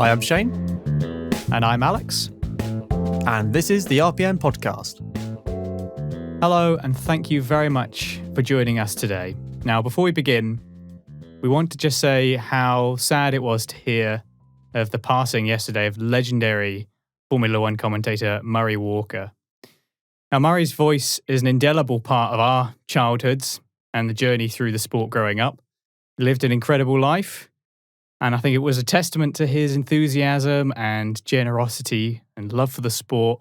Hi, I'm Shane. And I'm Alex. And this is the RPM podcast. Hello, and thank you very much for joining us today. Now, before we begin, we want to just say how sad it was to hear of the passing yesterday of legendary Formula One commentator Murray Walker. Now, Murray's voice is an indelible part of our childhoods and the journey through the sport growing up. He lived an incredible life, and I think it was a testament to his enthusiasm and generosity and love for the sport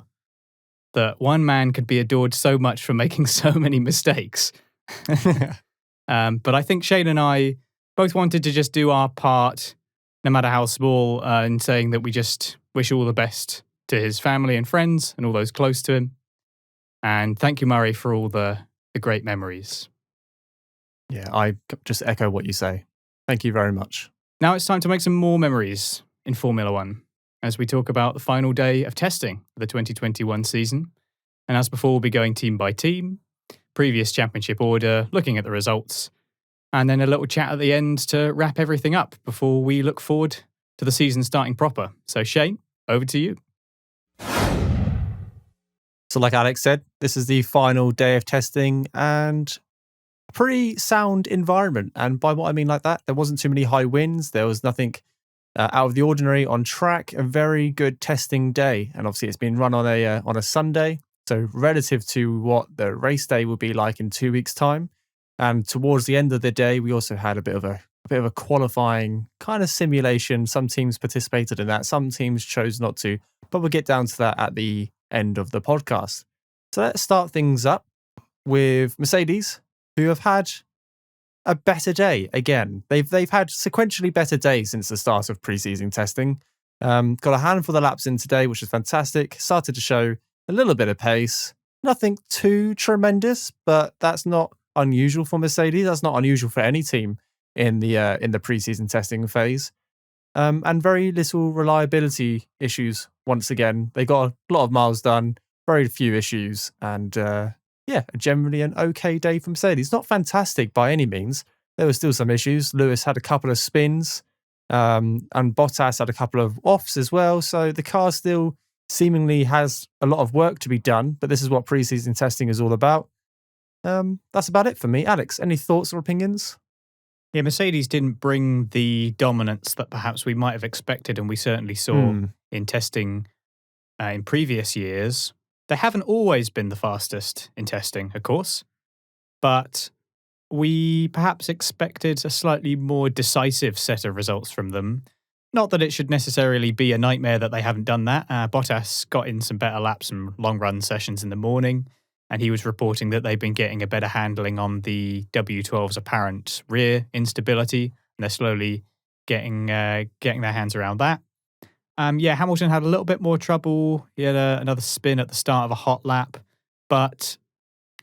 that one man could be adored so much for making so many mistakes. But I think Shane and I both wanted to just do our part, no matter how small, in saying that we just wish all the best to his family and friends and all those close to him. And thank you, Murray, for all the great memories. Yeah, I just echo what you say. Thank you very much. Now it's time to make some more memories in Formula One as we talk about the final day of testing for the 2021 season. And as before, we'll be going team by team, previous championship order, looking at the results, and then a little chat at the end to wrap everything up before we look forward to the season starting proper. So Shane, over to you. So like Alex said, this is the final day of testing and a pretty sound environment. And by what I mean like that, there wasn't too many high winds. There was nothing out of the ordinary on track. A very good testing day. And obviously it's been run on a Sunday. So relative to what the race day will be like in 2 weeks' time. And towards the end of the day, we also had a bit of a qualifying kind of simulation. Some teams participated in that. Some teams chose not to. But we'll get down to that at the end of the podcast. So let's start things up with Mercedes, who have had a better day again. They've had sequentially better days since the start of pre-season testing. Got a handful of laps in today, which is fantastic. Started to show a little bit of pace. Nothing too tremendous, but that's not unusual for Mercedes. That's not unusual for any team in the pre-season testing phase. And very little reliability issues once again. They got a lot of miles done, very few issues, and generally an okay day for Mercedes. Not fantastic by any means. There were still some issues. Lewis had a couple of spins, and Bottas had a couple of offs as well. So the car still seemingly has a lot of work to be done, but this is what pre-season testing is all about. That's about it for me. Alex, any thoughts or opinions? Yeah, Mercedes didn't bring the dominance that perhaps we might have expected, and we certainly saw in testing in previous years. They haven't always been the fastest in testing, of course, but we perhaps expected a slightly more decisive set of results from them. Not that it should necessarily be a nightmare that they haven't done that. Bottas got in some better laps and long run sessions in the morning, and he was reporting that they've been getting a better handling on the W12's apparent rear instability, and they're slowly getting their hands around that. Hamilton had a little bit more trouble. He had another spin at the start of a hot lap, but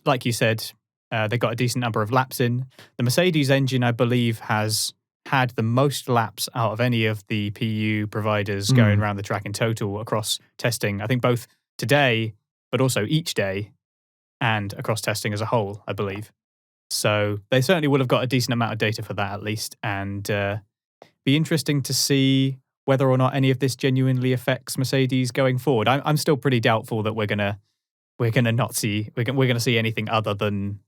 like you said, they got a decent number of laps in. The Mercedes engine, I believe, has had the most laps out of any of the PU providers going around the track in total across testing. I think both today, but also each day, and across testing as a whole, I believe. So they certainly will have got a decent amount of data for that at least, and be interesting to see whether or not any of this genuinely affects Mercedes going forward. I'm still pretty doubtful that we're gonna see anything other than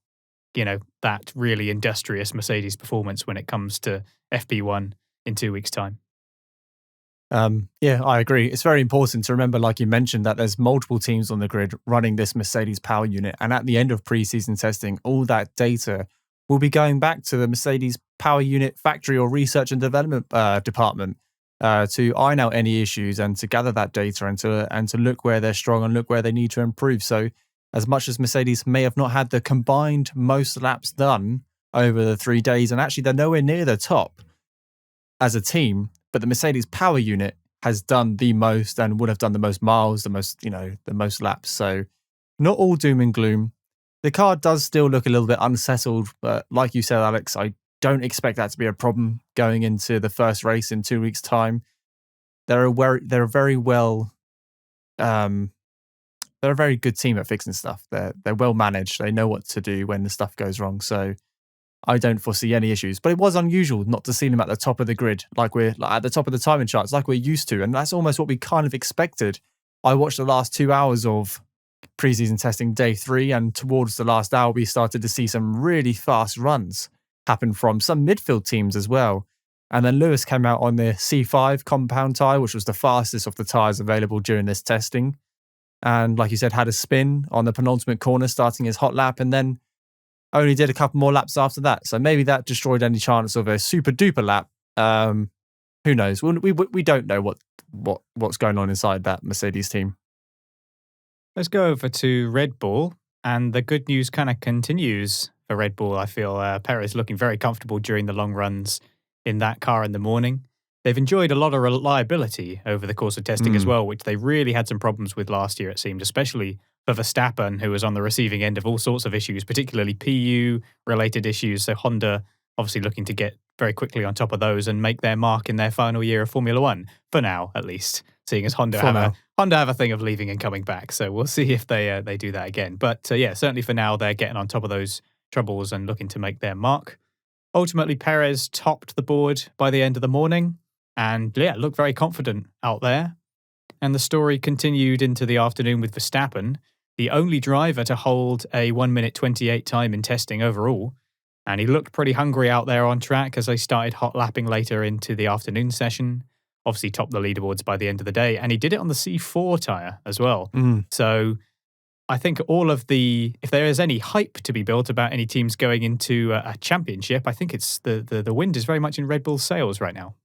that really industrious Mercedes performance when it comes to FP1 in 2 weeks' time. I agree. It's very important to remember, like you mentioned, that there's multiple teams on the grid running this Mercedes power unit. And at the end of pre-season testing, all that data will be going back to the Mercedes power unit factory or research and development department to iron out any issues and to gather that data and to look where they're strong and look where they need to improve. So as much as Mercedes may have not had the combined most laps done over the 3 days, and actually they're nowhere near the top as a team, but the Mercedes power unit has done the most and would have done the most miles, the most laps. So not all doom and gloom. The car does still look a little bit unsettled, but like you said, Alex, I don't expect that to be a problem going into the first race in 2 weeks' time. They're a very good team at fixing stuff. They're well managed. They know what to do when the stuff goes wrong. So I don't foresee any issues. But it was unusual not to see him at the top of the grid, like we're at the top of the timing charts, like we're used to. And that's almost what we kind of expected. I watched the last 2 hours of preseason testing day 3, and towards the last hour, we started to see some really fast runs happen from some midfield teams as well. And then Lewis came out on the C5 compound tyre, which was the fastest of the tyres available during this testing. And like you said, had a spin on the penultimate corner, starting his hot lap, and then only did a couple more laps after that. So maybe that destroyed any chance of a super duper lap. Who knows? We don't know what's going on inside that Mercedes team. Let's go over to Red Bull, and the good news kind of continues for Red Bull. I feel Perez looking very comfortable during the long runs in that car in the morning. They've enjoyed a lot of reliability over the course of testing as well, which they really had some problems with last year, it seemed, especially for Verstappen, who was on the receiving end of all sorts of issues, particularly PU-related issues. So Honda obviously looking to get very quickly on top of those and make their mark in their final year of Formula One, for now at least, seeing as Honda have a thing of leaving and coming back. So we'll see if they do that again. But yeah, certainly for now, they're getting on top of those troubles and looking to make their mark. Ultimately, Perez topped the board by the end of the morning and yeah, looked very confident out there. And the story continued into the afternoon with Verstappen, the only driver to hold a 1 minute 28 time in testing overall. And he looked pretty hungry out there on track as they started hot lapping later into the afternoon session. Obviously topped the leaderboards by the end of the day. And he did it on the C4 tyre as well. So I think if there is any hype to be built about any teams going into a championship, I think it's the wind is very much in Red Bull's sails right now.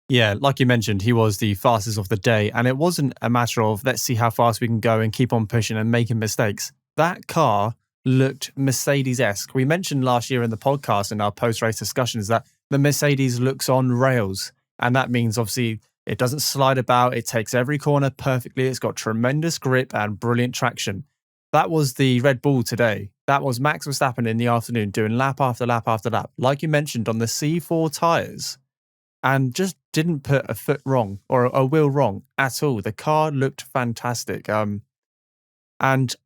Yeah, like you mentioned, he was the fastest of the day. And it wasn't a matter of let's see how fast we can go and keep on pushing and making mistakes. That car looked Mercedes-esque. We mentioned last year in the podcast in our post-race discussions that the Mercedes looks on rails. And that means obviously it doesn't slide about. It takes every corner perfectly. It's got tremendous grip and brilliant traction. That was the Red Bull today. That was Max Verstappen in the afternoon doing lap after lap after lap, like you mentioned, on the C4 tyres, and just didn't put a foot wrong or a wheel wrong at all. The car looked fantastic. And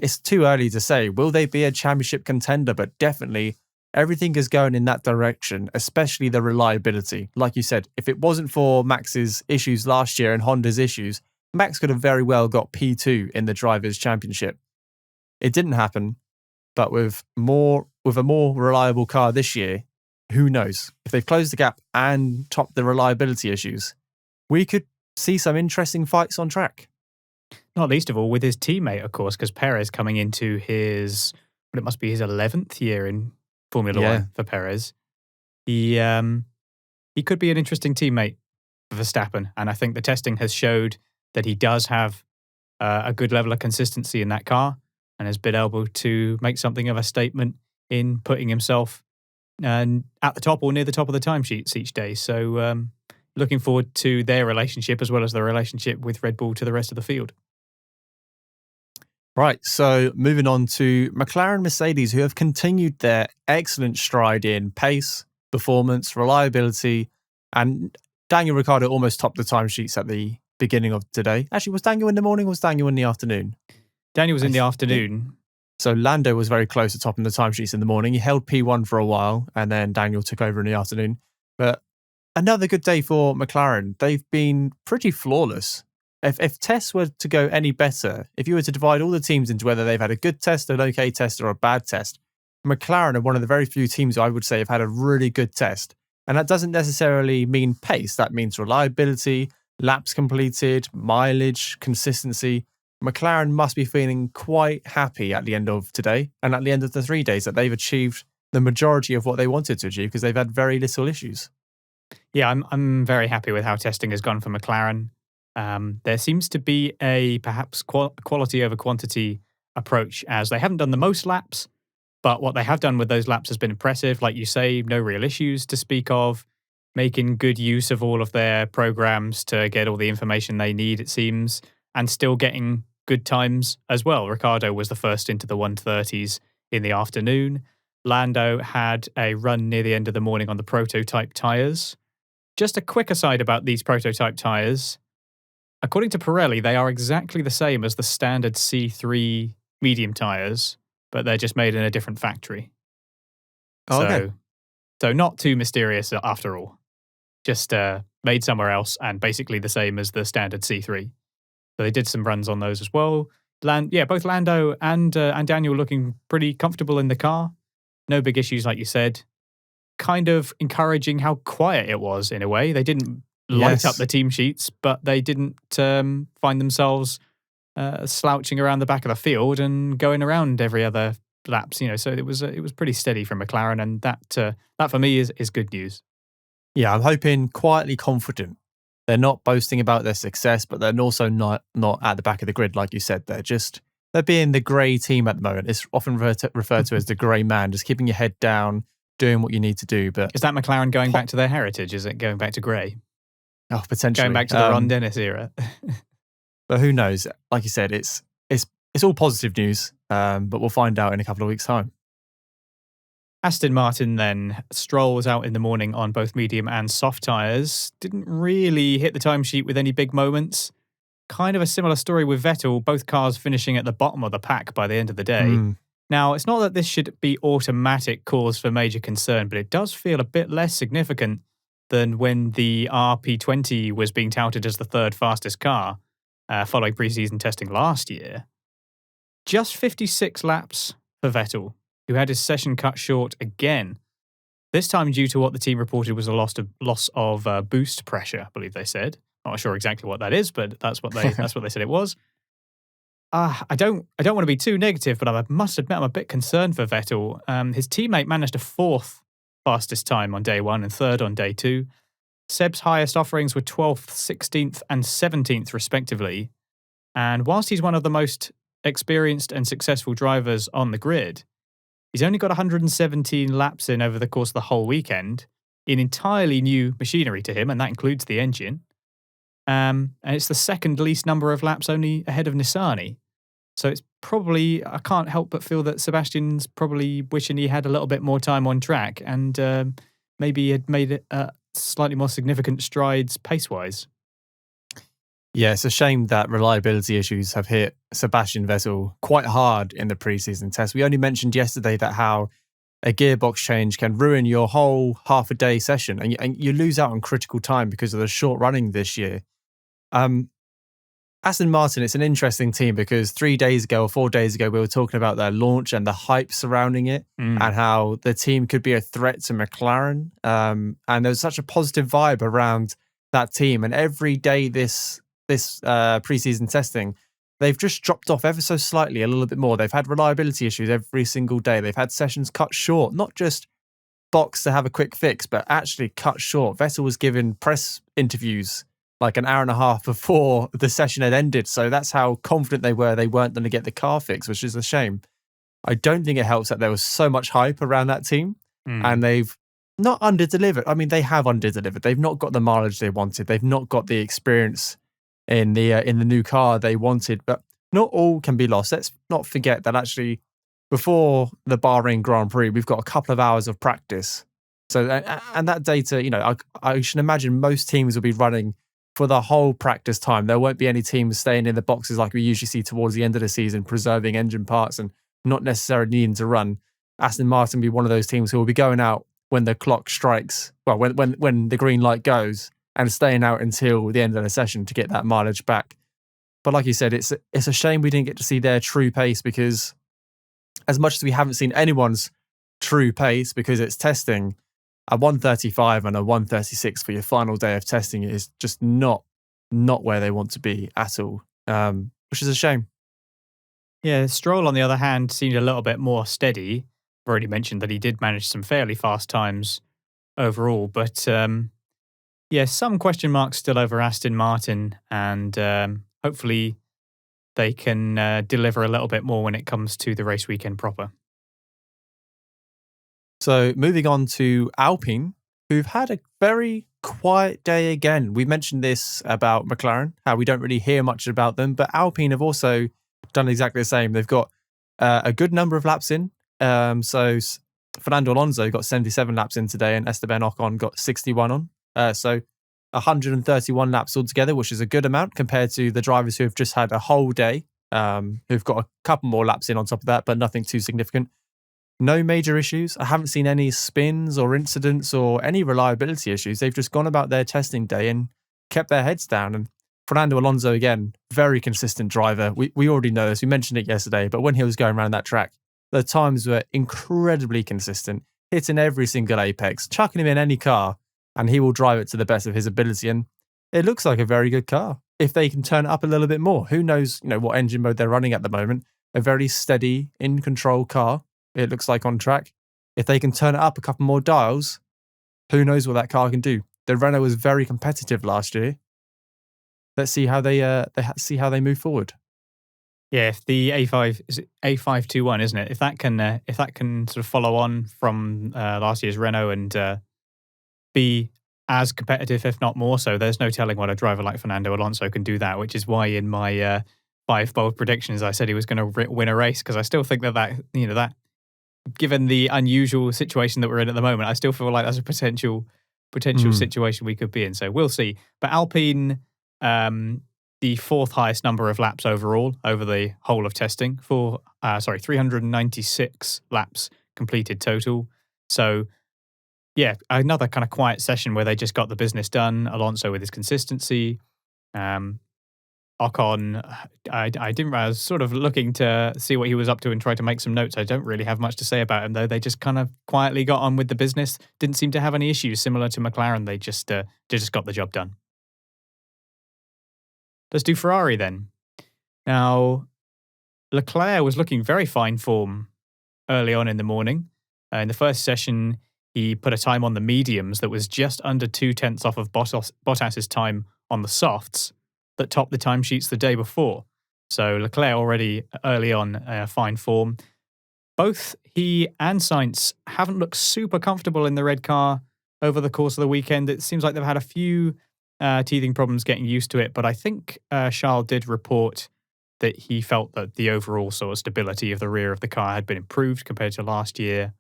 it's too early to say, will they be a championship contender? But definitely everything is going in that direction, especially the reliability. Like you said, if it wasn't for Max's issues last year and Honda's issues, Max could have very well got P2 in the Drivers' Championship. It didn't happen, but with a more reliable car this year, who knows? If they've closed the gap and topped the reliability issues, we could see some interesting fights on track. Not least of all with his teammate, of course, because Perez coming into it must be his 11th year in Formula One for Perez. He could be an interesting teammate for Verstappen, and I think the testing has showed that he does have a good level of consistency in that car and has been able to make something of a statement in putting himself at the top or near the top of the timesheets each day. So looking forward to their relationship as well as the relationship with Red Bull to the rest of the field. Right, so moving on to McLaren Mercedes, who have continued their excellent stride in pace, performance, reliability, and Daniel Ricciardo almost topped the timesheets at the beginning of today. Actually, was Daniel in the morning or was Daniel in the afternoon? Daniel was in the afternoon. So Lando was very close to topping the timesheets in the morning. He held P1 for a while, and then Daniel took over in the afternoon. But another good day for McLaren. They've been pretty flawless. If tests were to go any better, if you were to divide all the teams into whether they've had a good test, an okay test, or a bad test, McLaren are one of the very few teams I would say have had a really good test. And that doesn't necessarily mean pace. That means reliability, laps completed, mileage, consistency. McLaren must be feeling quite happy at the end of today and at the end of the 3 days that they've achieved the majority of what they wanted to achieve because they've had very little issues. Yeah, I'm very happy with how testing has gone for McLaren. There seems to be a perhaps quality over quantity approach, as they haven't done the most laps, but what they have done with those laps has been impressive. Like you say, no real issues to speak of, making good use of all of their programs to get all the information they need, it seems, and still getting good times as well. Ricciardo was the first into the 130s in the afternoon. Lando had a run near the end of the morning on the prototype tyres. Just a quick aside about these prototype tyres. According to Pirelli, they are exactly the same as the standard C3 medium tyres, but they're just made in a different factory. Oh, okay. So not too mysterious after all. Just made somewhere else and basically the same as the standard C3. So they did some runs on those as well. Both Lando and Daniel looking pretty comfortable in the car. No big issues, like you said. Kind of encouraging how quiet it was in a way. They didn't light up the team sheets, but they didn't find themselves slouching around the back of the field and going around every other laps. So it was pretty steady from McLaren, and that for me is good news. Yeah, I'm hoping quietly confident. They're not boasting about their success, but they're also not at the back of the grid, like you said. They're being the grey team at the moment. It's often referred to as the grey man, just keeping your head down, doing what you need to do. But is that McLaren going back to their heritage? Is it going back to grey? Oh, potentially going back to the Ron Dennis era. But who knows? Like you said, it's all positive news. But we'll find out in a couple of weeks' time. Aston Martin then, Stroll was out in the morning on both medium and soft tyres. Didn't really hit the timesheet with any big moments. Kind of a similar story with Vettel, both cars finishing at the bottom of the pack by the end of the day. Now, it's not that this should be automatic cause for major concern, but it does feel a bit less significant than when the RP20 was being touted as the third fastest car following preseason testing last year. Just 56 laps for Vettel, who had his session cut short again. This time due to what the team reported was a loss of boost pressure, I believe they said. Not sure exactly what that is, but that's what they said it was. I don't want to be too negative, but I must admit I'm a bit concerned for Vettel. His teammate managed a fourth fastest time on day one and third on day two. Seb's highest offerings were 12th, 16th, and 17th, respectively. And whilst he's one of the most experienced and successful drivers on the grid, he's only got 117 laps in over the course of the whole weekend in entirely new machinery to him, and that includes the engine. And it's the second least number of laps only ahead of Nissany. So it's probably, I can't help but feel that Sebastian's probably wishing he had a little bit more time on track and maybe had made it slightly more significant strides pace-wise. Yeah, it's a shame that reliability issues have hit Sebastian Vettel quite hard in the preseason test. We only mentioned yesterday that how a gearbox change can ruin your whole half a day session and you lose out on critical time because of the short running this year. Aston Martin, it's an interesting team because 3 days ago or 4 days ago, we were talking about their launch and the hype surrounding it and how the team could be a threat to McLaren. And there was such a positive vibe around that team. And every day this preseason testing, they've just dropped off ever so slightly, a little bit more. They've had reliability issues every single day. They've had sessions cut short, not just box to have a quick fix, but actually cut short. Vettel was given press interviews like an hour and a half before the session had ended. So that's how confident they weren't going to get the car fixed, which is a shame. I don't think it helps that there was so much hype around that team and they've not under-delivered. I mean, they have under-delivered. They've not got the mileage they wanted. They've not got the experience in the new car they wanted, but not all can be lost. Let's not forget that actually before the Bahrain Grand Prix, we've got a couple of hours of practice. So, and that data, I should imagine most teams will be running for the whole practice time. There won't be any teams staying in the boxes like we usually see towards the end of the season, preserving engine parts and not necessarily needing to run. Aston Martin will be one of those teams who will be going out when the clock strikes, well, when the green light goes, and staying out until the end of the session to get that mileage back. But like you said, it's a shame we didn't get to see their true pace because as much as we haven't seen anyone's true pace because it's testing, a 135 and a 136 for your final day of testing is just not where they want to be at all, which is a shame. Yeah, Stroll, on the other hand, seemed a little bit more steady. I've already mentioned that he did manage some fairly fast times overall, but some question marks still over Aston Martin, and hopefully they can deliver a little bit more when it comes to the race weekend proper. So moving on to Alpine, who've had a very quiet day again. We mentioned this about McLaren, how we don't really hear much about them, but Alpine have also done exactly the same. They've got a good number of laps in. So Fernando Alonso got 77 laps in today and Esteban Ocon got 61 on. So 131 laps altogether, which is a good amount compared to the drivers who have just had a whole day, who've got a couple more laps in on top of that, but nothing too significant. No major issues. I haven't seen any spins or incidents or any reliability issues. They've just gone about their testing day and kept their heads down. And Fernando Alonso, again, very consistent driver. We already know this. We mentioned it yesterday, but when he was going around that track, the times were incredibly consistent, hitting every single apex, chucking him in any car, and he will drive it to the best of his ability. And it looks like a very good car. If they can turn it up a little bit more, who knows, what engine mode they're running at the moment. A very steady, in control car, it looks like on track. If they can turn it up a couple more dials, who knows what that car can do. The Renault was very competitive last year. Let's see how they move forward. Yeah, if the A5 is A521, isn't it? If that can sort of follow on from last year's Renault and be as competitive, if not more so, there's no telling what a driver like Fernando Alonso can do that. Which is why in my 5 bold predictions, I said he was going to win a race, because I still think that given the unusual situation that we're in at the moment, I still feel like that's a potential situation we could be in. So we'll see. But Alpine, the 4th highest number of laps overall over the whole of testing, 396 laps completed total. So yeah, another kind of quiet session where they just got the business done. Alonso with his consistency. Ocon, I was sort of looking to see what he was up to and try to make some notes. I don't really have much to say about him, though. They just kind of quietly got on with the business. Didn't seem to have any issues, similar to McLaren. They just got the job done. Let's do Ferrari then. Now, Leclerc was looking very fine form early on in the morning. In the first session, he put a time on the mediums that was just under 0.2 off of Bottas's time on the softs that topped the timesheets the day before. So Leclerc already early on fine form. Both he and Sainz haven't looked super comfortable in the red car over the course of the weekend. It seems like they've had a few teething problems getting used to it, but I think Charles did report that he felt that the overall sort of stability of the rear of the car had been improved compared to last year.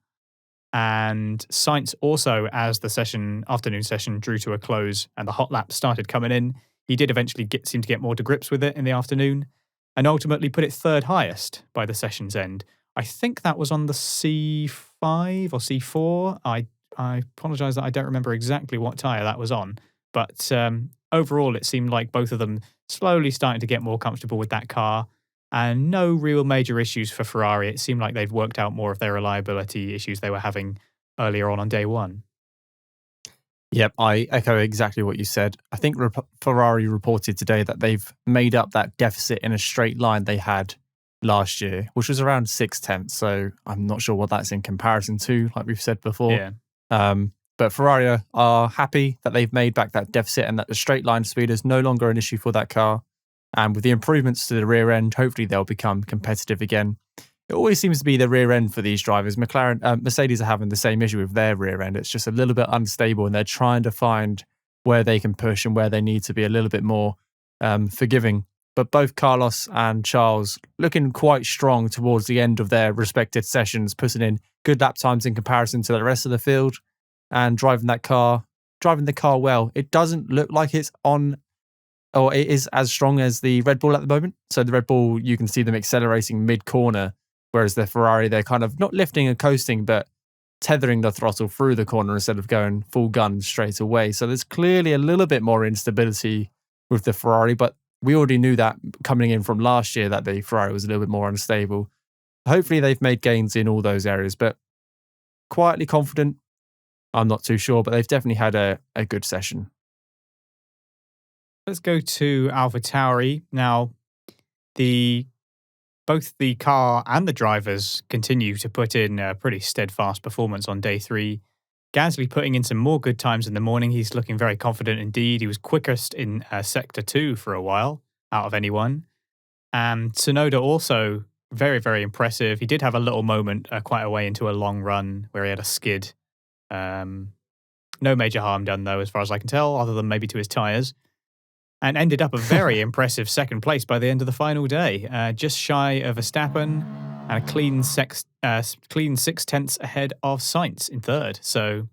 And Sainz also, as the afternoon session drew to a close and the hot laps started coming in, he did eventually seem to get more to grips with it in the afternoon and ultimately put it 3rd highest by the session's end. I think that was on the C5 or C4. I apologise that I don't remember exactly what tyre that was on. But overall, it seemed like both of them slowly starting to get more comfortable with that car, and no real major issues for Ferrari. It seemed like they'd worked out more of their reliability issues they were having earlier on day one. Yep, I echo exactly what you said. I think Ferrari reported today that they've made up that deficit in a straight line they had last year, which was around 0.6. So I'm not sure what that's in comparison to, like we've said before. Yeah. But Ferrari are happy that they've made back that deficit and that the straight line speed is no longer an issue for that car. And with the improvements to the rear end, hopefully they'll become competitive again. It always seems to be the rear end for these drivers. Mercedes are having the same issue with their rear end. It's just a little bit unstable, and they're trying to find where they can push and where they need to be a little bit more forgiving. But both Carlos and Charles looking quite strong towards the end of their respective sessions, putting in good lap times in comparison to the rest of the field and driving the car well. It doesn't look like it's on, or it is as strong as the Red Bull at the moment. So the Red Bull, you can see them accelerating mid-corner, whereas the Ferrari, they're kind of not lifting and coasting, but tethering the throttle through the corner instead of going full gun straight away. So there's clearly a little bit more instability with the Ferrari, but we already knew that coming in from last year that the Ferrari was a little bit more unstable. Hopefully they've made gains in all those areas, but quietly confident, I'm not too sure, but they've definitely had a good session. Let's go to AlphaTauri. Now, both the car and the drivers continue to put in a pretty steadfast performance on day 3. Gasly putting in some more good times in the morning. He's looking very confident indeed. He was quickest in Sector 2 for a while, out of anyone. And Tsunoda also very, very impressive. He did have a little moment quite a way into a long run where he had a skid. No major harm done, though, as far as I can tell, other than maybe to his tyres. And ended up a very impressive 2nd place by the end of the final day. Just shy of Verstappen and a clean 6/10 ahead of Sainz in 3rd. So,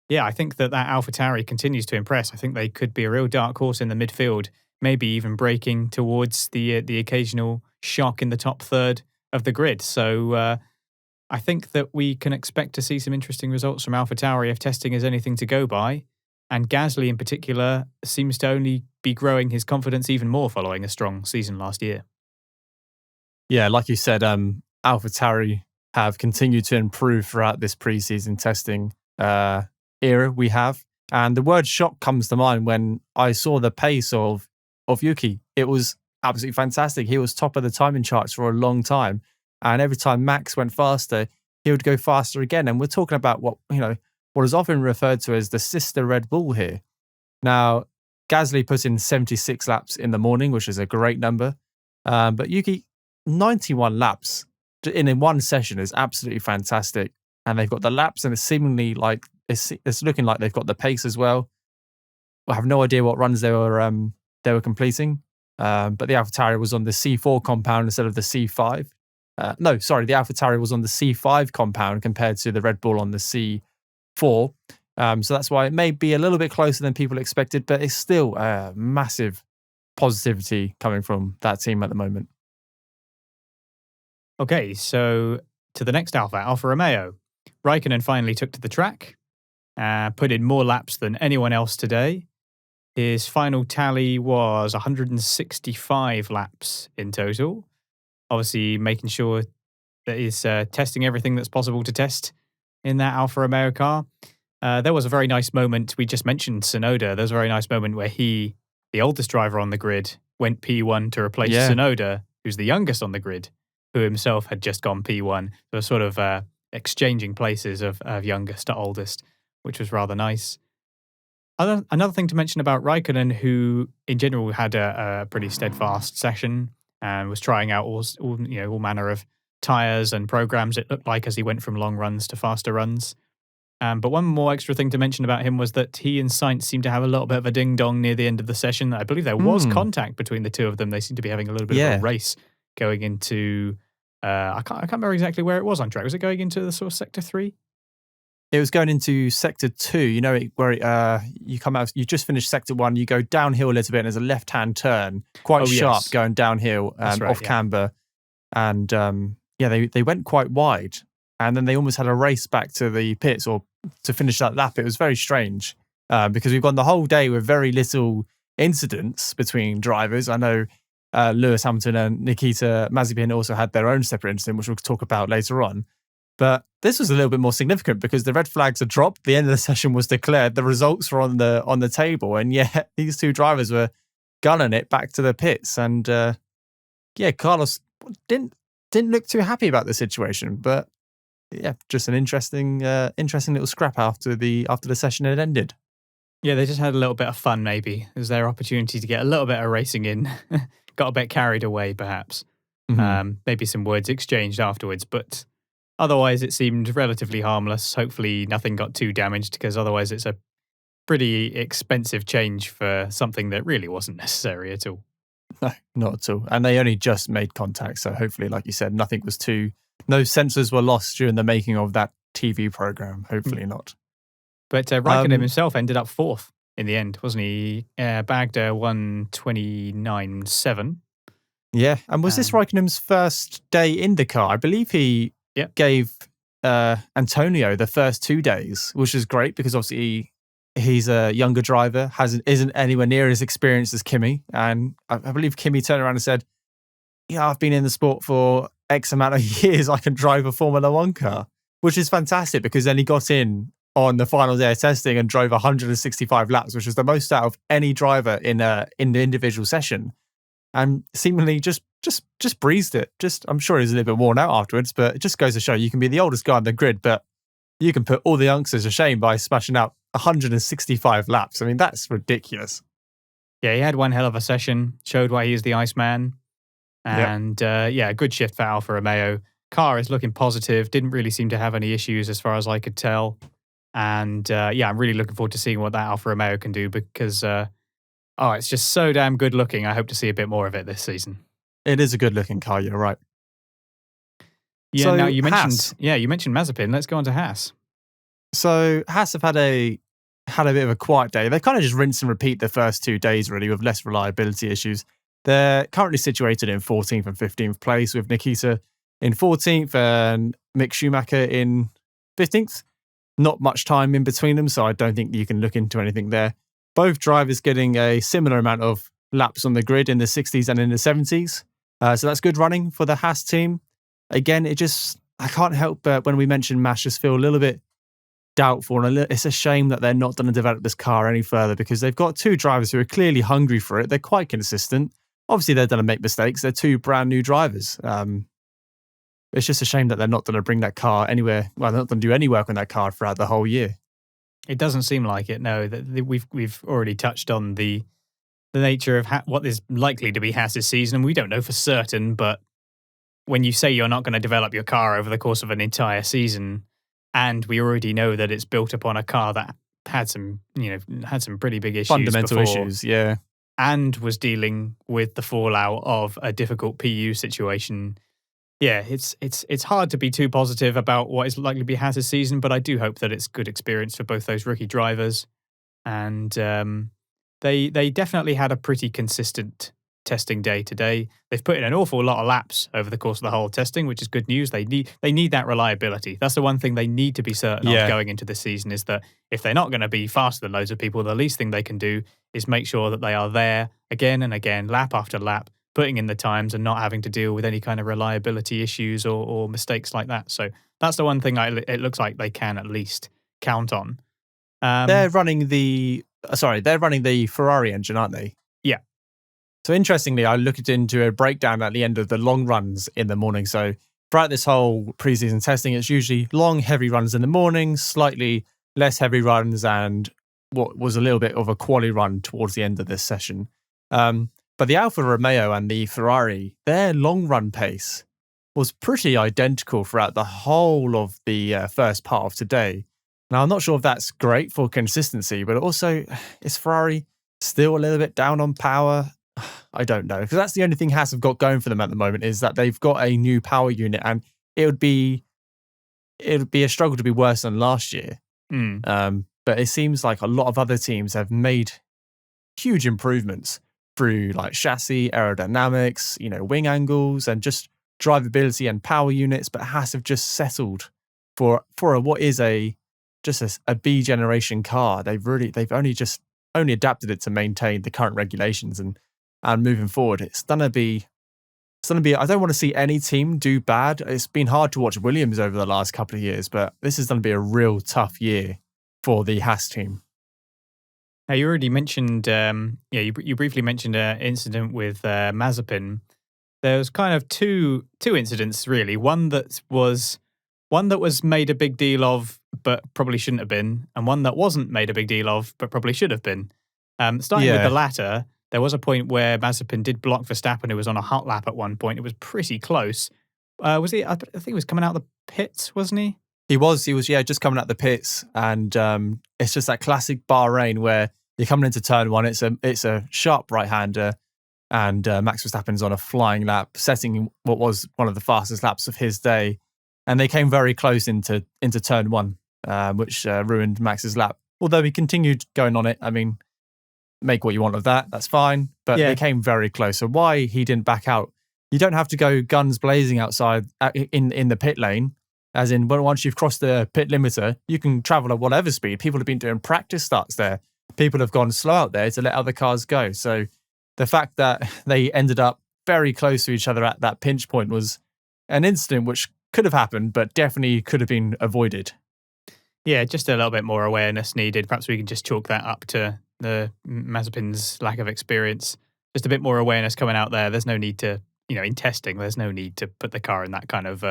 yeah, I think that AlphaTauri continues to impress. I think they could be a real dark horse in the midfield, maybe even breaking towards the occasional shock in the top 3rd of the grid. So, I think that we can expect to see some interesting results from AlphaTauri if testing is anything to go by. And Gasly, in particular, seems to only be growing his confidence even more following a strong season last year. Yeah, like you said, AlphaTauri have continued to improve throughout this preseason testing era we have. And the word shock comes to mind when I saw the pace of Yuki. It was absolutely fantastic. He was top of the timing charts for a long time. And every time Max went faster, he would go faster again. And we're talking about what is often referred to as the sister Red Bull here. Now, Gasly put in 76 laps in the morning, which is a great number. But Yuki, 91 laps in one session is absolutely fantastic. And they've got the laps, and it's seemingly like it's looking like they've got the pace as well. I have no idea what runs they were completing. But the AlphaTauri was on the C4 compound instead of the C5. The AlphaTauri was on the C5 compound compared to the Red Bull on the C4. So that's why it may be a little bit closer than people expected, but it's still massive positivity coming from that team at the moment. Okay, so to the next Alfa Romeo. Raikkonen finally took to the track, put in more laps than anyone else today. His final tally was 165 laps in total. Obviously, making sure that he's testing everything that's possible to test in that Alfa Romeo car. There was a very nice moment. We just mentioned Tsunoda. There was a very nice moment where he, the oldest driver on the grid, went P1 to replace Tsunoda, who's the youngest on the grid, who himself had just gone P1. So sort of exchanging places of youngest to oldest, which was rather nice. Another thing to mention about Raikkonen, who in general had a pretty steadfast session and was trying out all manner of tyres and programs, it looked like, as he went from long runs to faster runs. But one more extra thing to mention about him was that he and Sainz seemed to have a little bit of a ding-dong near the end of the session. I believe there was contact between the two of them. They seemed to be having a little bit of a race going into... I can't remember exactly where it was on track. Was it going into the sort of Sector 3? It was going into Sector 2, where you come out, you just finished Sector 1, you go downhill a little bit, and there's a left-hand turn, quite sharp, going downhill off camber. And they went quite wide. And then they almost had a race back to the pits or to finish that lap. It was very strange because we've gone the whole day with very little incidents between drivers. I know Lewis Hamilton and Nikita Mazepin also had their own separate incident, which we'll talk about later on. But this was a little bit more significant because the red flags had dropped. The end of the session was declared. The results were on the table, and yet these two drivers were gunning it back to the pits. And Carlos didn't look too happy about the situation. But yeah, just an interesting little scrap after the session had ended. Yeah, they just had a little bit of fun. Maybe it was their opportunity to get a little bit of racing in. Got a bit carried away, perhaps. Maybe some words exchanged afterwards, but. Otherwise, it seemed relatively harmless. Hopefully, nothing got too damaged because otherwise it's a pretty expensive change for something that really wasn't necessary at all. No, not at all. And they only just made contact. So hopefully, like you said, no sensors were lost during the making of that TV program. Hopefully not. But Raikkonen himself ended up fourth in the end, wasn't he? Bagged a 1:29.7. Yeah. And was this Raikkonen's first day in the car? I believe he... gave Antonio the first 2 days, which is great because obviously he's a younger driver, isn't anywhere near as experienced as Kimi. And I believe Kimi turned around and said, I've been in the sport for X amount of years. I can drive a Formula One car, which is fantastic because then he got in on the final day of testing and drove 165 laps, which was the most out of any driver in the individual session. And seemingly just breezed it. I'm sure he was a little bit worn out afterwards, but it just goes to show you can be the oldest guy on the grid, but you can put all the youngsters to shame by smashing out 165 laps. I mean, that's ridiculous. Yeah, he had one hell of a session, showed why he's the Iceman. And a good shift for Alfa Romeo. Car is looking positive, didn't really seem to have any issues as far as I could tell. And I'm really looking forward to seeing what that Alfa Romeo can do because... it's just so damn good looking. I hope to see a bit more of it this season. It is a good looking car, you're right. Yeah, so now you Haas. mentioned Mazepin. Let's go on to Haas. So Haas have had a bit of a quiet day. They kind of just rinse and repeat the first 2 days really with less reliability issues. They're currently situated in 14th and 15th place with Nikita in 14th and Mick Schumacher in 15th. Not much time in between them, so I don't think you can look into anything there. Both drivers getting a similar amount of laps on the grid in the 60s and in the 70s. So that's good running for the Haas team. Again, I can't help but when we mention Mash, just feel a little bit doubtful. And it's a shame that they're not going to develop this car any further because they've got two drivers who are clearly hungry for it. They're quite consistent. Obviously, they're going to make mistakes. They're two brand new drivers. It's just a shame that they're not going to bring that car anywhere. Well, they're not going to do any work on that car throughout the whole year. It doesn't seem like it. No, we've already touched on the nature of what is likely to be Haas's season. We don't know for certain, but when you say you're not going to develop your car over the course of an entire season, and we already know that it's built upon a car that had some pretty big issues, fundamental before, issues, yeah, and was dealing with the fallout of a difficult PU situation. Yeah, it's hard to be too positive about what is likely to be Haas's season, but I do hope that it's good experience for both those rookie drivers. And they definitely had a pretty consistent testing day today. They've put in an awful lot of laps over the course of the whole testing, which is good news. They need that reliability. That's the one thing they need to be certain of going into this season, is that if they're not going to be faster than loads of people, the least thing they can do is make sure that they are there again and again, lap after lap, putting in the times and not having to deal with any kind of reliability issues or mistakes like that. So that's the one thing it looks like they can at least count on. They're running the Ferrari engine, aren't they? Yeah. So interestingly, I looked into a breakdown at the end of the long runs in the morning. So throughout this whole preseason testing, it's usually long, heavy runs in the morning, slightly less heavy runs, and what was a little bit of a quali run towards the end of this session. But the Alfa Romeo and the Ferrari, their long run pace was pretty identical throughout the whole of the first part of today. Now, I'm not sure if that's great for consistency, but also, is Ferrari still a little bit down on power? I don't know, because that's the only thing Haas have got going for them at the moment, is that they've got a new power unit, and it would be a struggle to be worse than last year. But it seems like a lot of other teams have made huge improvements through like chassis, aerodynamics, wing angles, and just drivability and power units. But Haas have just settled for what is a B generation car. They've only adapted it to maintain the current regulations, and moving forward, it's gonna be. I don't want to see any team do bad. It's been hard to watch Williams over the last couple of years, but this is going to be a real tough year for the Haas team. Now, you already mentioned, you briefly mentioned an incident with Mazepin. There was kind of two incidents, really. One that was made a big deal of, but probably shouldn't have been, and one that wasn't made a big deal of, but probably should have been. Starting with the latter, there was a point where Mazepin did block Verstappen, who was on a hot lap at one point. It was pretty close. Was he? I think he was coming out of the pits, wasn't he? He was, just coming out the pits, and it's just that classic Bahrain where you're coming into turn one. It's a sharp right-hander, and Max Verstappen's on a flying lap, setting what was one of the fastest laps of his day, and they came very close into turn one, which ruined Max's lap. Although he continued going on it. I mean, make what you want of that. That's fine, but they came very close. So why he didn't back out? You don't have to go guns blazing outside in the pit lane. As in, once you've crossed the pit limiter, you can travel at whatever speed. People have been doing practice starts there. People have gone slow out there to let other cars go. So the fact that they ended up very close to each other at that pinch point was an incident which could have happened, but definitely could have been avoided. Yeah, just a little bit more awareness needed. Perhaps we can just chalk that up to the Mazepin's lack of experience. Just a bit more awareness coming out there. There's no need to, in testing, there's no need to put the car in that kind of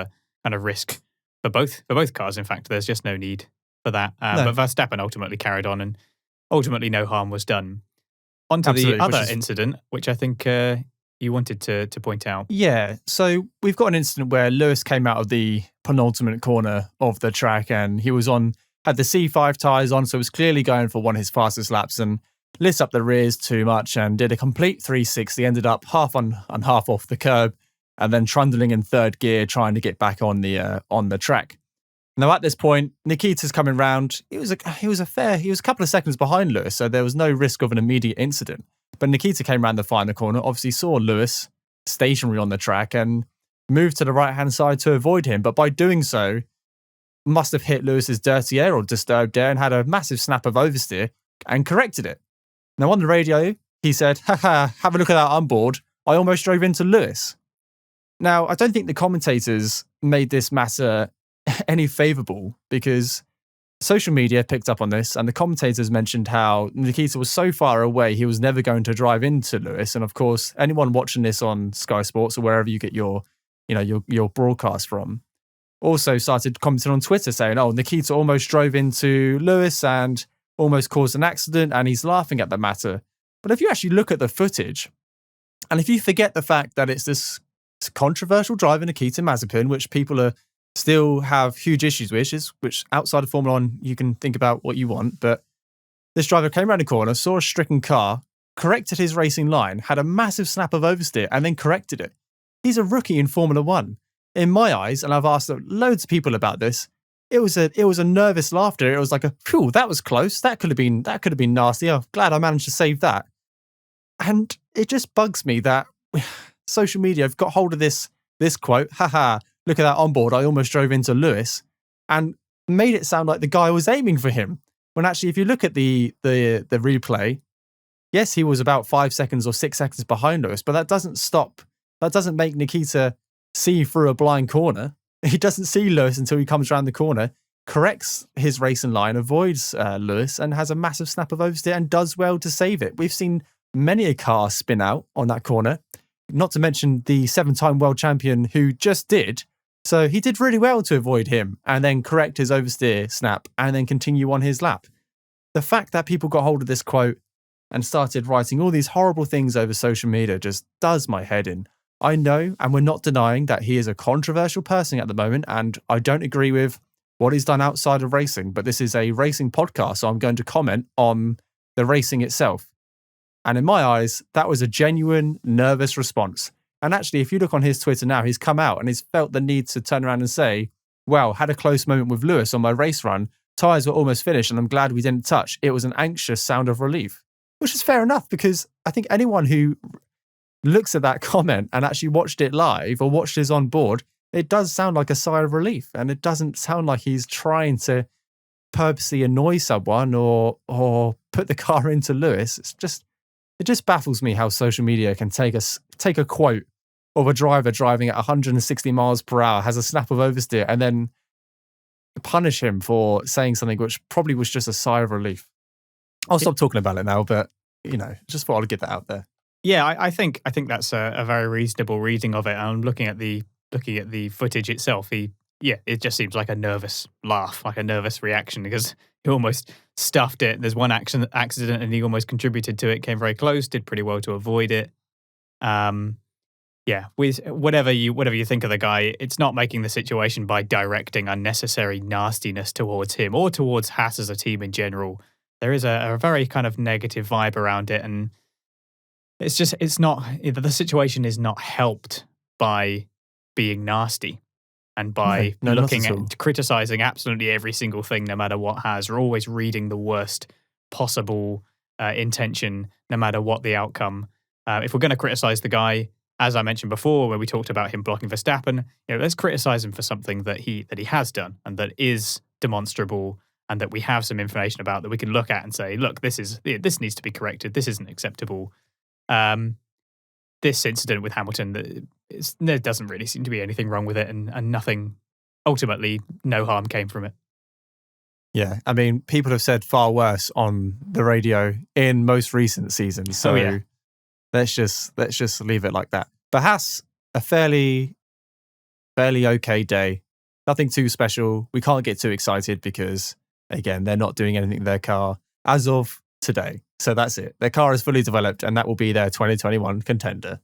risk. For both cars, in fact, there's just no need for that. No. But Verstappen ultimately carried on, and ultimately no harm was done. On to the other incident, which I think you wanted to point out. Yeah, so we've got an incident where Lewis came out of the penultimate corner of the track, and he had the C5 tyres on, so was clearly going for one of his fastest laps, and lit up the rears too much and did a complete 360, ended up half on and half off the curb, and then trundling in third gear, trying to get back on the track. Now at this point, Nikita's coming round. He was a couple of seconds behind Lewis, so there was no risk of an immediate incident. But Nikita came round the final corner, obviously saw Lewis stationary on the track, and moved to the right-hand side to avoid him, but by doing so, must have hit Lewis's dirty air or disturbed air and had a massive snap of oversteer and corrected it. Now, on the radio, he said, haha, have a look at that onboard. I almost drove into Lewis. Now, I don't think the commentators made this matter any favourable because social media picked up on this and the commentators mentioned how Nikita was so far away he was never going to drive into Lewis. And of course, anyone watching this on Sky Sports or wherever you get your broadcast from also started commenting on Twitter saying, oh, Nikita almost drove into Lewis and almost caused an accident and he's laughing at the matter. But if you actually look at the footage and if you forget the fact that it's this controversial driver, Nikita Mazepin, which people are still have huge issues with, which outside of Formula One, you can think about what you want. But this driver came around the corner, saw a stricken car, corrected his racing line, had a massive snap of oversteer, and then corrected it. He's a rookie in Formula One. In my eyes, and I've asked loads of people about this, it was a nervous laughter. It was like phew, that was close. That could have been nasty. I'm glad I managed to save that. And it just bugs me that social media have got hold of this quote, haha, look at that onboard, I almost drove into Lewis, and made it sound like the guy was aiming for him. When actually, if you look at the replay, yes, he was about 5 seconds or 6 seconds behind Lewis, but that doesn't make Nikita see through a blind corner. He doesn't see Lewis until he comes around the corner, corrects his racing line, avoids Lewis, and has a massive snap of oversteer and does well to save it. We've seen many a car spin out on that corner, not to mention the 7-time world champion who just did. So he did really well to avoid him and then correct his oversteer snap and then continue on his lap. The fact that people got hold of this quote and started writing all these horrible things over social media just does my head in. I know, and we're not denying that he is a controversial person at the moment, and I don't agree with what he's done outside of racing, but this is a racing podcast, so I'm going to comment on the racing itself. And in my eyes, that was a genuine, nervous response. And actually, if you look on his Twitter now, he's come out and he's felt the need to turn around and say, well, had a close moment with Lewis on my race run. Tyres were almost finished and I'm glad we didn't touch. It was an anxious sound of relief, which is fair enough because I think anyone who looks at that comment and actually watched it live or watched his on board, it does sound like a sigh of relief. And it doesn't sound like he's trying to purposely annoy someone or put the car into Lewis. It just baffles me how social media can take a quote of a driver driving at 160 miles per hour, has a snap of oversteer, and then punish him for saying something which probably was just a sigh of relief. I'll stop talking about it now, but just thought I'd get that out there. Yeah, I think that's a very reasonable reading of it. I'm looking at the footage itself. It just seems like a nervous laugh, like a nervous reaction because he almost stuffed it. There's one accident and he almost contributed to it, came very close, did pretty well to avoid it. With whatever you think of the guy, it's not making the situation by directing unnecessary nastiness towards him or towards Haas as a team in general. There is a very kind of negative vibe around it, and the situation is not helped by being nasty. And by looking at criticizing absolutely every single thing, no matter what has, or always reading the worst possible intention, no matter what the outcome. If we're going to criticize the guy, as I mentioned before, when we talked about him blocking Verstappen, let's criticize him for something that he has done and that is demonstrable and that we have some information about that we can look at and say, look, this needs to be corrected. This isn't acceptable. This incident with Hamilton, there doesn't really seem to be anything wrong with it, and nothing, ultimately, no harm came from it. Yeah, I mean, people have said far worse on the radio in most recent seasons, so let's just leave it like that. But Haas, a fairly okay day, nothing too special. We can't get too excited because, again, they're not doing anything to their car as of today. So that's it. Their car is fully developed and that will be their 2021 contender.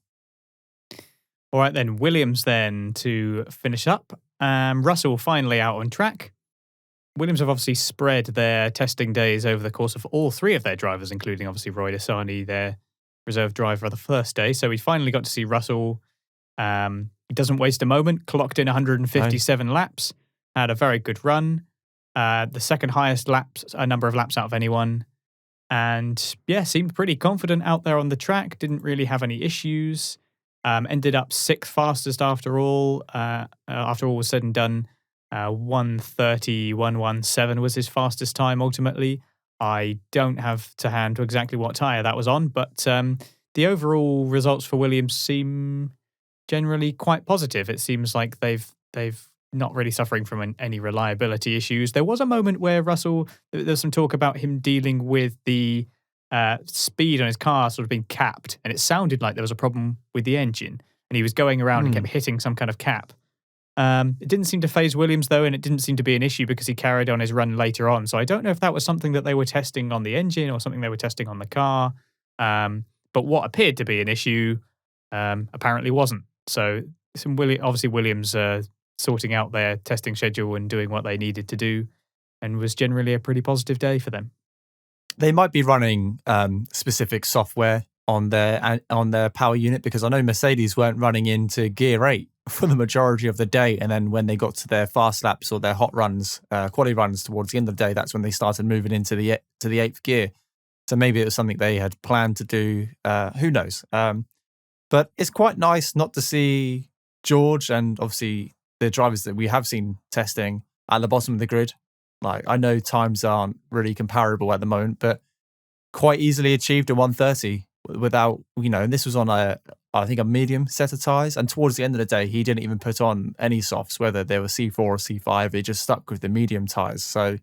All right, then. Williams then to finish up. Russell finally out on track. Williams have obviously spread their testing days over the course of all three of their drivers, including obviously Roy Desani, their reserve driver, the first day. So we finally got to see Russell. He doesn't waste a moment, clocked in 157 laps, had a very good run. The second highest number of laps out of anyone. And seemed pretty confident out there on the track. Didn't really have any issues. Ended up 6th fastest after all was said and done. 1:30.117 was his fastest time ultimately. I don't have to hand exactly what tyre that was on, but the overall results for Williams seem generally quite positive. It seems like they've not really suffering from any reliability issues. There was a moment where there's some talk about him dealing with the speed on his car sort of being capped, and it sounded like there was a problem with the engine, and he was going around and kept hitting some kind of cap. It didn't seem to phase Williams, though, and it didn't seem to be an issue because he carried on his run later on. So I don't know if that was something that they were testing on the engine or something they were testing on the car. But what appeared to be an issue apparently wasn't. So obviously Williams sorting out their testing schedule and doing what they needed to do, and was generally a pretty positive day for them. They might be running specific software on their power unit, because I know Mercedes weren't running into Gear 8 for the majority of the day, and then when they got to their fast laps or their hot runs, quality runs towards the end of the day, that's when they started moving into the 8th gear. So maybe it was something they had planned to do. Who knows? But it's quite nice not to see George and obviously the drivers that we have seen testing at the bottom of the grid. Like, I know times aren't really comparable at the moment, but quite easily achieved a 1:30 without, and this was on I think a medium set of tyres. And towards the end of the day, he didn't even put on any softs, whether they were C4 or C5. He just stuck with the medium tyres. So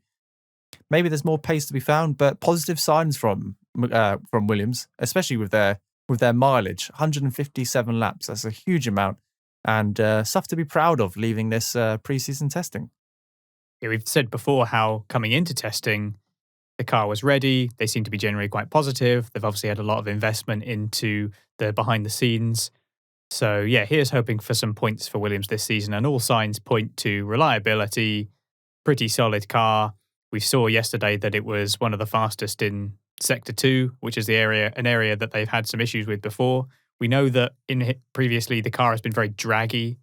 maybe there's more pace to be found, but positive signs from Williams, especially with their mileage. 157 laps. That's a huge amount, and stuff to be proud of leaving this preseason testing. Yeah, we've said before how coming into testing, the car was ready. They seem to be generally quite positive. They've obviously had a lot of investment into the behind the scenes. So yeah, here's hoping for some points for Williams this season, and all signs point to reliability, pretty solid car. We saw yesterday that it was one of the fastest in Sector 2, which is an area that they've had some issues with before. We know that previously the car has been very draggy,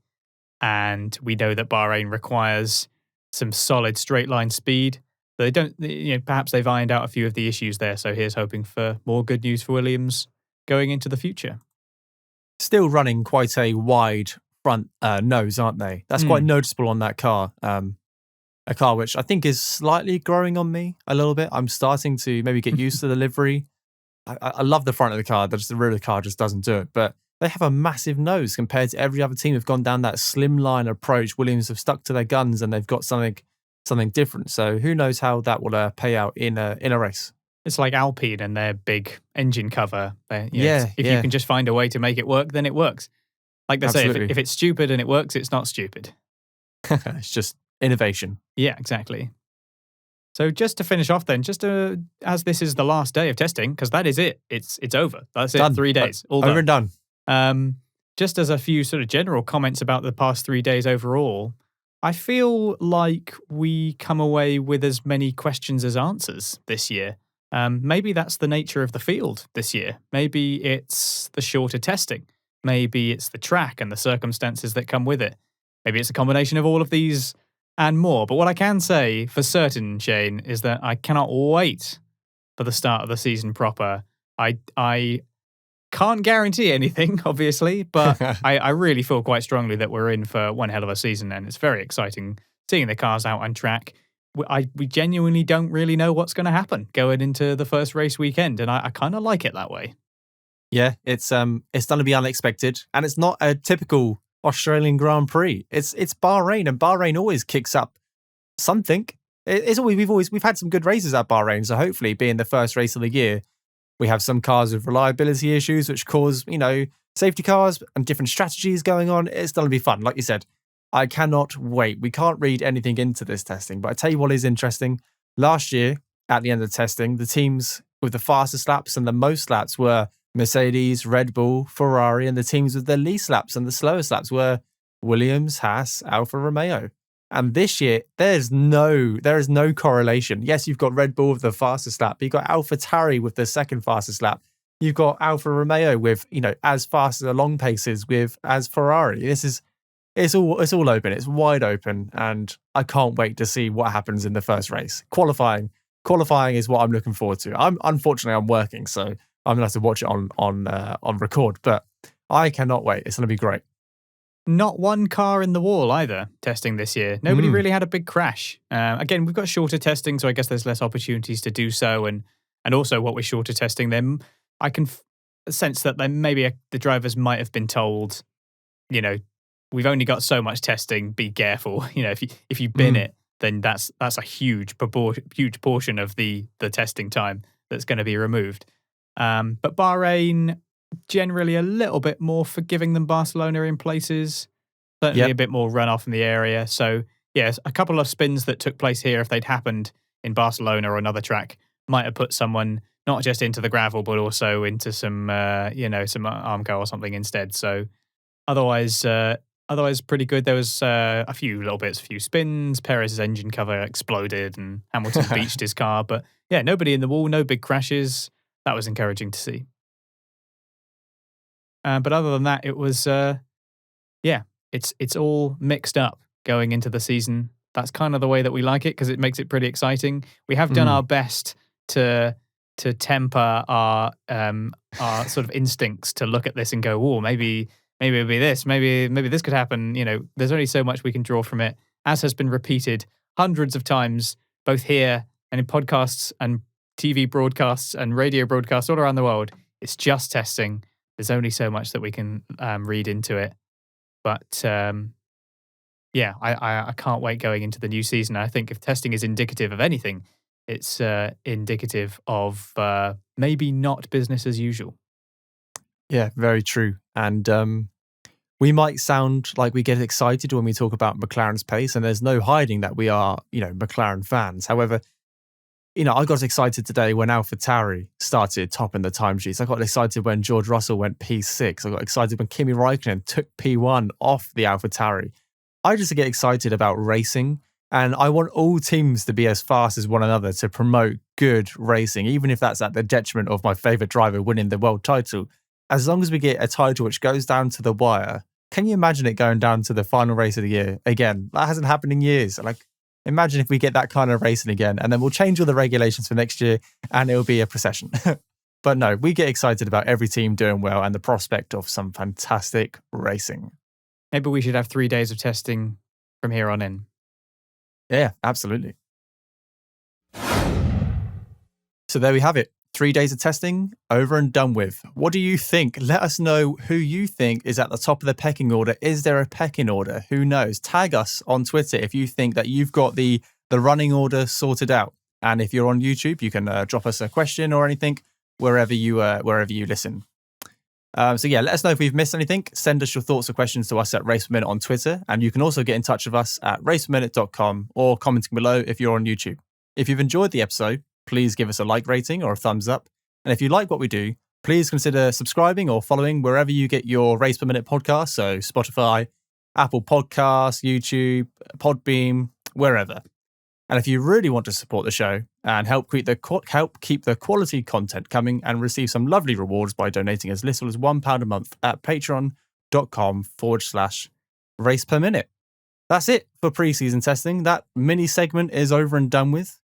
and we know that Bahrain requires some solid straight line speed. They don't, perhaps they've ironed out a few of the issues there. So here's hoping for more good news for Williams going into the future. Still running quite a wide front nose, aren't they? That's quite noticeable on that car. A car which I think is slightly growing on me a little bit. I'm starting to maybe get used to the livery. I love the front of the car. The rear of the car just doesn't do it. But they have a massive nose compared to every other team who've gone down that slimline approach. Williams have stuck to their guns, and they've got something different. So who knows how that will pay out in a race. It's like Alpine and their big engine cover. If you can just find a way to make it work, then it works. Like they say, if it's stupid and it works, it's not stupid. It's just innovation. Yeah, exactly. So just to finish off then, as this is the last day of testing, because that is it. It's over. That's it. Done. 3 days. All done. Over and done. Just as a few sort of general comments about the past 3 days overall, I feel like we come away with as many questions as answers this year. Maybe that's the nature of the field this year. Maybe it's the shorter testing. Maybe it's the track and the circumstances that come with it. Maybe it's a combination of all of these and more. But what I can say for certain, Shane, is that I cannot wait for the start of the season proper. I can't guarantee anything, obviously, but I really feel quite strongly that we're in for one hell of a season, and it's very exciting seeing the cars out on track. We genuinely don't really know what's going to happen going into the first race weekend, and I kind of like it that way. Yeah, it's going to be unexpected, and it's not a typical Australian Grand Prix. It's Bahrain, and Bahrain always kicks up something. We've had some good races at Bahrain, so hopefully, being the first race of the year, we have some cars with reliability issues, which cause, safety cars and different strategies going on. It's going to be fun. Like you said, I cannot wait. We can't read anything into this testing, but I tell you what is interesting. Last year, at the end of testing, the teams with the fastest laps and the most laps were Mercedes, Red Bull, Ferrari, and the teams with the least laps and the slowest laps were Williams, Haas, Alfa Romeo. And this year, there is no correlation. Yes, you've got Red Bull with the fastest lap, but you've got AlphaTauri with the second fastest lap. You've got Alfa Romeo with, as fast as the long paces as Ferrari. It's all open. It's wide open, and I can't wait to see what happens in the first race. Qualifying is what I'm looking forward to. Unfortunately I'm working, so I'm gonna have to watch it on record. But I cannot wait. It's going to be great. Not one car in the wall either testing this year. Nobody really had a big crash. Again, we've got shorter testing, so I guess there's less opportunities to do so. And also what we're shorter testing, then I can sense that then maybe the drivers might have been told, we've only got so much testing, be careful. If you bin it, then that's a huge portion of the testing time that's going to be removed. But Bahrain, generally a little bit more forgiving than Barcelona in places. Certainly a bit more runoff in the area. So, yes, a couple of spins that took place here, if they'd happened in Barcelona or another track, might have put someone not just into the gravel, but also into some, some Armco or something instead. So, otherwise pretty good. There was a few spins. Perez's engine cover exploded and Hamilton beached his car. But, yeah, nobody in the wall, no big crashes. That was encouraging to see. But other than that, it was, it's all mixed up going into the season. That's kind of the way that we like it because it makes it pretty exciting. We have done our best to temper our sort of instincts to look at this and go, oh, maybe it'll be this, maybe this could happen. There's only so much we can draw from it, as has been repeated hundreds of times, both here and in podcasts and TV broadcasts and radio broadcasts all around the world. It's just testing. There's only so much that we can read into it. But I can't wait going into the new season. I think if testing is indicative of anything, it's indicative of maybe not business as usual. Yeah, very true. And we might sound like we get excited when we talk about McLaren's pace, and there's no hiding that we are, McLaren fans. However, I got excited today when AlphaTauri started topping the timesheets. I got excited when George Russell went P6. I got excited when Kimi Raikkonen took P1 off the AlphaTauri. I just get excited about racing, and I want all teams to be as fast as one another to promote good racing, even if that's at the detriment of my favourite driver winning the world title. As long as we get a title which goes down to the wire, can you imagine it going down to the final race of the year? Again, that hasn't happened in years. Imagine if we get that kind of racing again, and then we'll change all the regulations for next year and it'll be a procession. But no, we get excited about every team doing well and the prospect of some fantastic racing. Maybe we should have 3 days of testing from here on in. Yeah, absolutely. So there we have it. 3 days of testing over and done with. What do you think? Let us know who you think is at the top of the pecking order. Is there a pecking order? Who knows? Tag us on Twitter if you think that you've got the running order sorted out. And if you're on YouTube, you can drop us a question or anything wherever you listen. Let us know if we've missed anything. Send us your thoughts or questions to us at RacePerMinute on Twitter. And you can also get in touch with us at raceperminute.com or commenting below if you're on YouTube. If you've enjoyed the episode, please give us a like rating or a thumbs up. And if you like what we do, please consider subscribing or following wherever you get your Race Per Minute podcast. So Spotify, Apple Podcasts, YouTube, Podbeam, wherever. And if you really want to support the show and help keep the quality content coming and receive some lovely rewards by donating as little as £1 a month at patreon.com/raceperminute. That's it for pre-season testing. That mini segment is over and done with.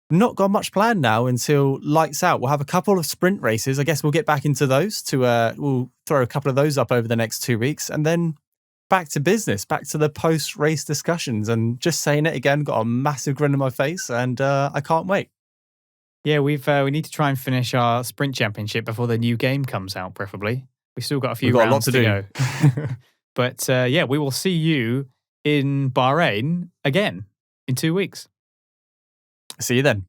Not got much planned now until lights out. We'll have a couple of sprint races. I guess we'll get back into those. We'll throw a couple of those up over the next 2 weeks, and then back to business, back to the post-race discussions. And just saying it again, got a massive grin on my face, and I can't wait. Yeah, we need to try and finish our sprint championship before the new game comes out. Preferably, we've still got a few rounds to go. But we will see you in Bahrain again in 2 weeks. See you then.